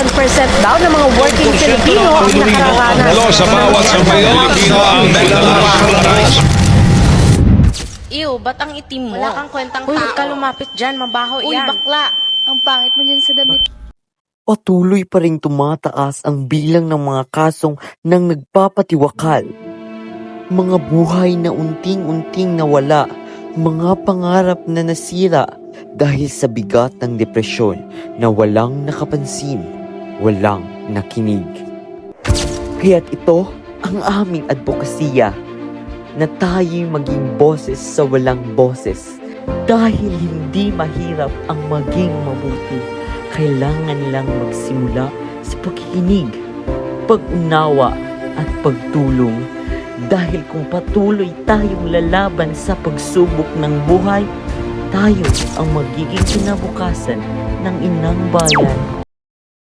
daw ng mga working Filipino ang nakararanas. Sa bawat sambayan Pilipino ang mental. Ew, ba't ang itim mo? Wala kang kwentang Uy, tao. huwag ka lumapit dyan, mabaho Uy, yan. bakla. Ang pangit mo dyan sa damit. Patuloy pa rin tumataas ang bilang ng mga kasong nang nagpapatiwakal. Mga buhay na unting-unting nawala, mga pangarap na nasira dahil sa bigat ng depresyon na walang nakapansin, walang nakinig. Kaya't ito ang aming advokasya na tayo'y maging boses sa walang boses. Dahil hindi mahirap ang maging mabuti, kailangan lang magsimula sa pakikinig, pag-unawa at pagtulong. Dahil kung patuloy tayong lalaban sa pagsubok ng buhay, tayo ang magiging kinabukasan ng inang bayan.